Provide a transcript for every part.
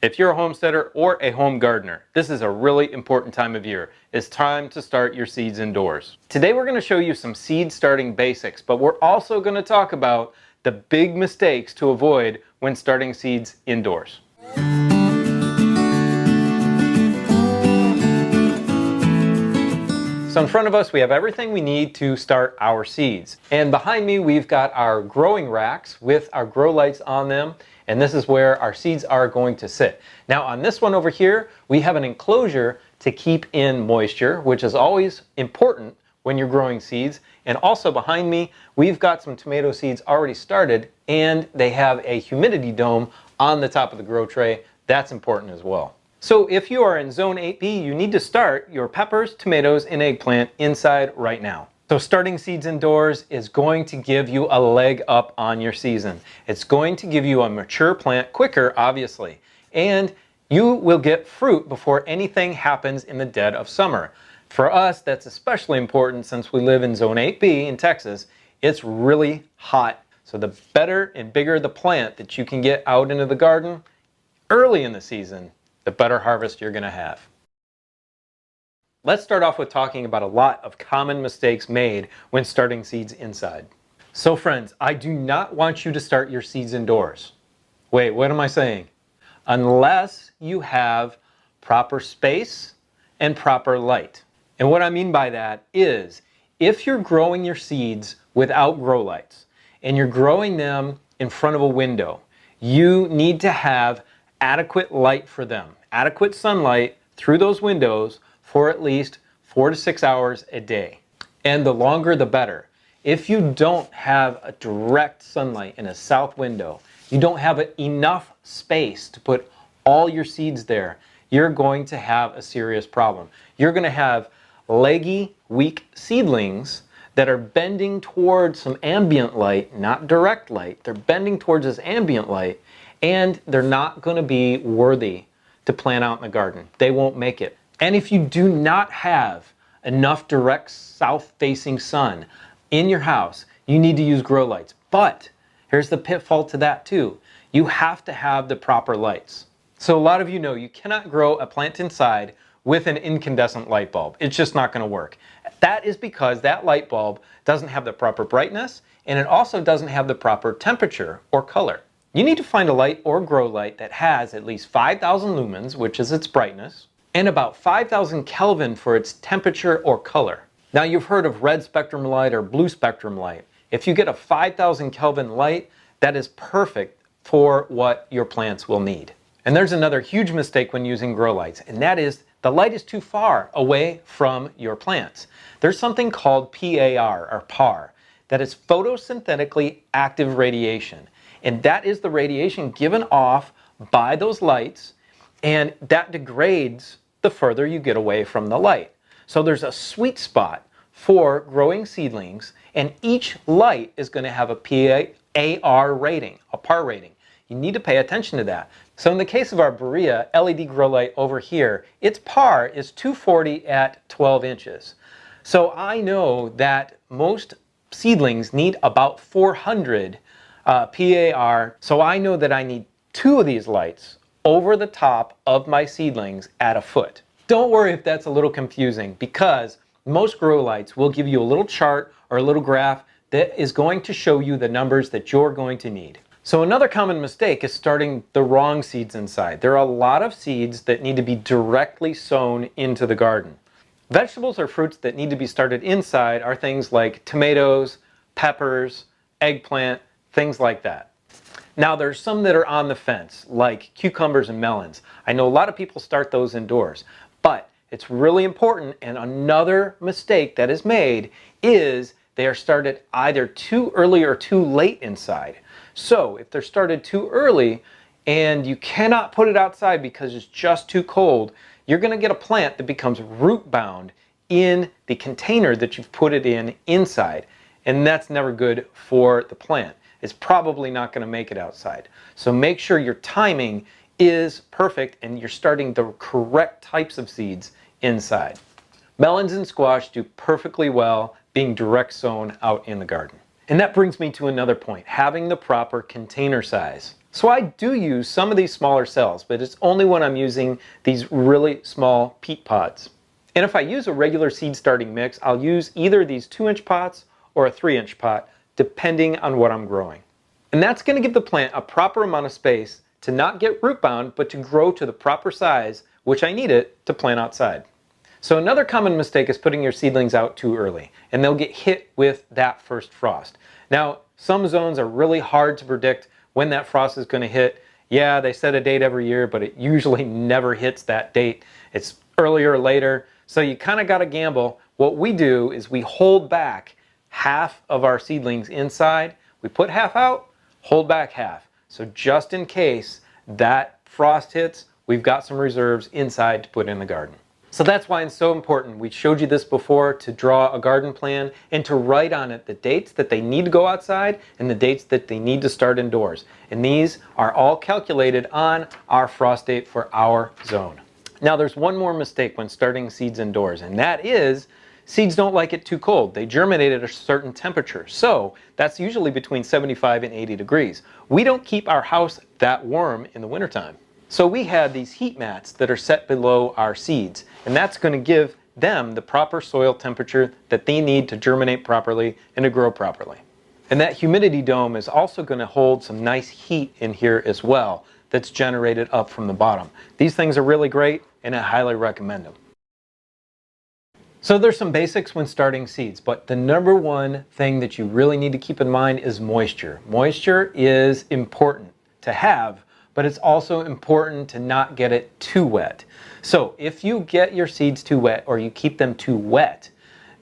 If you're a homesteader or a home gardener, this is a really important time of year. It's time to start your seeds indoors. Today we're going to show you some seed starting basics, but we're also going to talk about the big mistakes to avoid when starting seeds indoors. So in front of us we have everything we need to start our seeds. And behind me we've got our growing racks with our grow lights on them. And this is where our seeds are going to sit. Now on this one over here, we have an enclosure to keep in moisture, which is always important when you're growing seeds. And also behind me, we've got some tomato seeds already started, and they have a humidity dome on the top of the grow tray. That's important as well. So if you are in zone 8B, you need to start your peppers, tomatoes, and eggplant inside right now. So starting seeds indoors is going to give you a leg up on your season. It's going to give you a mature plant quicker, obviously. And you will get fruit before anything happens in the dead of summer. For us, that's especially important since we live in zone 8B in Texas. It's really hot. So the better and bigger the plant that you can get out into the garden early in the season, the better harvest you're going to have. Let's start off with talking about a lot of common mistakes made when starting seeds inside. So friends, I do not want you to start your seeds indoors. Wait, what am I saying? Unless you have proper space and proper light. And what I mean by that is, if you're growing your seeds without grow lights and you're growing them in front of a window, you need to have adequate light for them, adequate sunlight through those windows for at least 4 to 6 hours a day. And the longer the better. If you don't have a direct sunlight in a south window, you don't have enough space to put all your seeds there, you're going to have a serious problem. You're going to have leggy, weak seedlings that are bending towards some ambient light, not direct light. They're bending towards this ambient light, and they're not going to be worthy to plant out in the garden. They won't make it. And if you do not have enough direct south-facing sun in your house, you need to use grow lights. But here's the pitfall to that too. You have to have the proper lights. So a lot of you know you cannot grow a plant inside with an incandescent light bulb. It's just not going to work. That is because that light bulb doesn't have the proper brightness, and it also doesn't have the proper temperature or color. You need to find a light or grow light that has at least 5,000 lumens, which is its brightness, and about 5,000 Kelvin for its temperature or color. Now you've heard of red spectrum light or blue spectrum light. If you get a 5,000 Kelvin light, that is perfect for what your plants will need. And there's another huge mistake when using grow lights, and that is the light is too far away from your plants. There's something called PAR, that is photosynthetically active radiation. And that is the radiation given off by those lights, and that degrades the further you get away from the light. So there's a sweet spot for growing seedlings, and each light is going to have a PAR rating, a PAR rating. You need to pay attention to that. So in the case of our Berea LED grow light over here, its PAR is 240 at 12 inches. So I know that most seedlings need about 400 PAR, so I know that I need 2 of these lights over the top of my seedlings at a foot. Don't worry if that's a little confusing, because most grow lights will give you a little chart or a little graph that is going to show you the numbers that you're going to need. So another common mistake is starting the wrong seeds inside. There are a lot of seeds that need to be directly sown into the garden. Vegetables or fruits that need to be started inside are things like tomatoes, peppers, eggplant, things like that. Now there's some that are on the fence, like cucumbers and melons. I know a lot of people start those indoors, but it's really important, and another mistake that is made is they are started either too early or too late inside. So if they're started too early and you cannot put it outside because it's just too cold, you're going to get a plant that becomes root bound in the container that you've put it in inside, and that's never good for the plant. It's probably not going to make it outside. So make sure your timing is perfect and you're starting the correct types of seeds inside. Melons and squash do perfectly well being direct sown out in the garden. And that brings me to another point, having the proper container size. So I do use some of these smaller cells, but it's only when I'm using these really small peat pods. And if I use a regular seed starting mix, I'll use either these 2-inch pots or a 3-inch pot, depending on what I'm growing. And that's going to give the plant a proper amount of space to not get root bound, but to grow to the proper size, which I need it to plant outside. So another common mistake is putting your seedlings out too early, and they'll get hit with that first frost. Now, some zones are really hard to predict when that frost is going to hit. Yeah, they set a date every year, but it usually never hits that date. It's earlier or later, so you kind of got to gamble. What we do is we hold back half of our seedlings inside. We put half out, hold back half. So just in case that frost hits, we've got some reserves inside to put in the garden. So that's why it's so important. We showed you this before, to draw a garden plan and to write on it the dates that they need to go outside and the dates that they need to start indoors. And these are all calculated on our frost date for our zone. Now there's one more mistake when starting seeds indoors, and that is seeds don't like it too cold. They germinate at a certain temperature. So that's usually between 75 and 80 degrees. We don't keep our house that warm in the wintertime. So we have these heat mats that are set below our seeds, and that's going to give them the proper soil temperature that they need to germinate properly and to grow properly. And that humidity dome is also going to hold some nice heat in here as well that's generated up from the bottom. These things are really great, and I highly recommend them. So there's some basics when starting seeds, but the number one thing that you really need to keep in mind is moisture. Moisture is important to have, but it's also important to not get it too wet. So if you get your seeds too wet or you keep them too wet,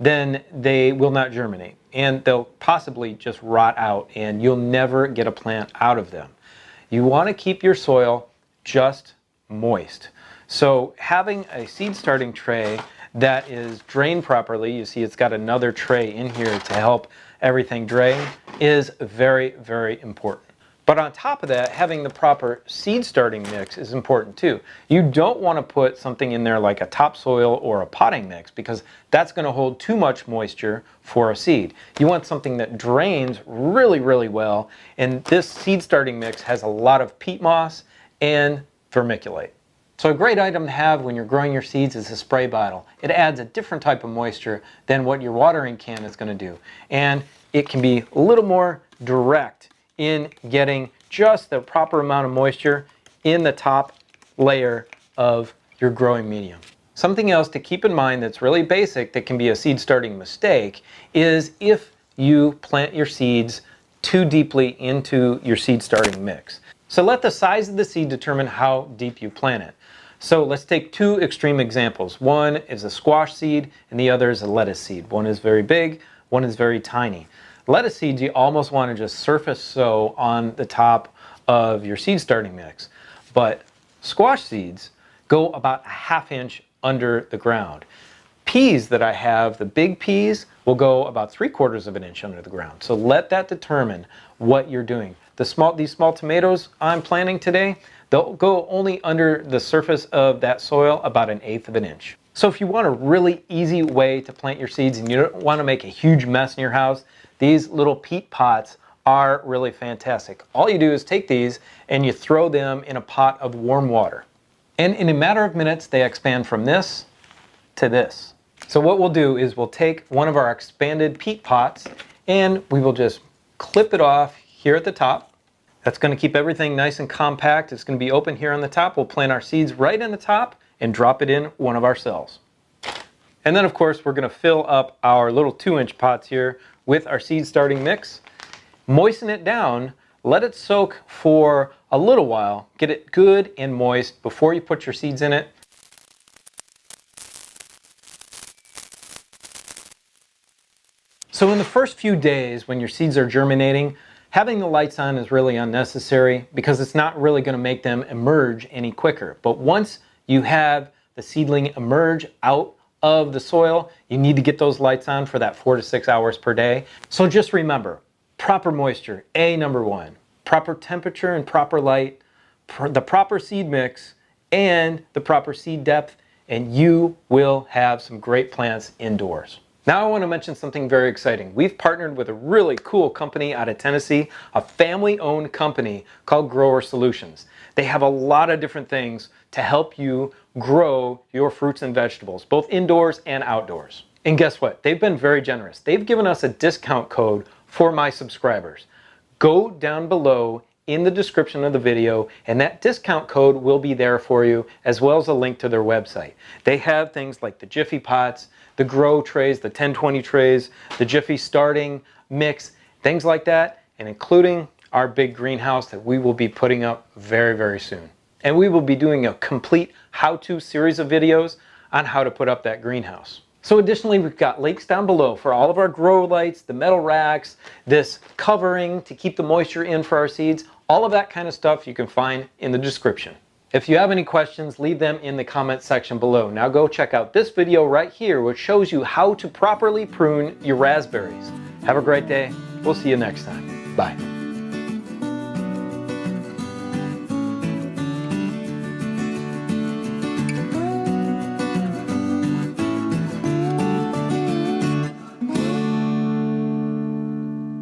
then they will not germinate and they'll possibly just rot out and you'll never get a plant out of them. You want to keep your soil just moist. So having a seed starting tray that is drained properly, you see it's got another tray in here to help everything drain, is very, very important. But on top of that, having the proper seed starting mix is important too. You don't want to put something in there like a topsoil or a potting mix because that's going to hold too much moisture for a seed. You want something that drains really, really well, and this seed starting mix has a lot of peat moss and vermiculite. So a great item to have when you're growing your seeds is a spray bottle. It adds a different type of moisture than what your watering can is going to do. And it can be a little more direct in getting just the proper amount of moisture in the top layer of your growing medium. Something else to keep in mind that's really basic that can be a seed starting mistake is if you plant your seeds too deeply into your seed starting mix. So let the size of the seed determine how deep you plant it. So let's take two extreme examples. One is a squash seed and the other is a lettuce seed. One is very big, one is very tiny. Lettuce seeds you almost want to just surface sow on the top of your seed starting mix. But squash seeds go about a ½ inch under the ground. Peas that I have, the big peas, will go about 3/4 of an inch under the ground. So let that determine what you're doing. These small tomatoes I'm planting today, they'll go only under the surface of that soil about 1/8 of an inch. So if you want a really easy way to plant your seeds and you don't want to make a huge mess in your house, these little peat pots are really fantastic. All you do is take these and you throw them in a pot of warm water. And in a matter of minutes, they expand from this to this. So what we'll do is we'll take one of our expanded peat pots and we will just clip it off here at the top. That's going to keep everything nice and compact. It's going to be open here on the top. We'll plant our seeds right in the top and drop it in one of our cells. And then of course we're going to fill up our little 2-inch pots here with our seed starting mix. Moisten it down, let it soak for a little while, get it good and moist before you put your seeds in it. So in the first few days when your seeds are germinating, having the lights on is really unnecessary because it's not really going to make them emerge any quicker. But once you have the seedling emerge out of the soil, you need to get those lights on for that 4 to 6 hours per day. So just remember, proper moisture, number one, proper temperature and proper light, the proper seed mix, and the proper seed depth, and you will have some great plants indoors. Now I want to mention something very exciting. We've partnered with a really cool company out of Tennessee, a family-owned company called Grower Solutions. They have a lot of different things to help you grow your fruits and vegetables, both indoors and outdoors. And guess what? They've been very generous. They've given us a discount code for my subscribers. Go down below in the description of the video, and that discount code will be there for you, as well as a link to their website. They have things like the Jiffy pots, the grow trays, the 1020 trays, the Jiffy starting mix, things like that, and including our big greenhouse that we will be putting up very, very soon. And we will be doing a complete how-to series of videos on how to put up that greenhouse. So additionally, we've got links down below for all of our grow lights, the metal racks, this covering to keep the moisture in for our seeds. All of that kind of stuff you can find in the description. If you have any questions, leave them in the comment section below. Now go check out this video right here, which shows you how to properly prune your raspberries. Have a great day. We'll see you next time. Bye.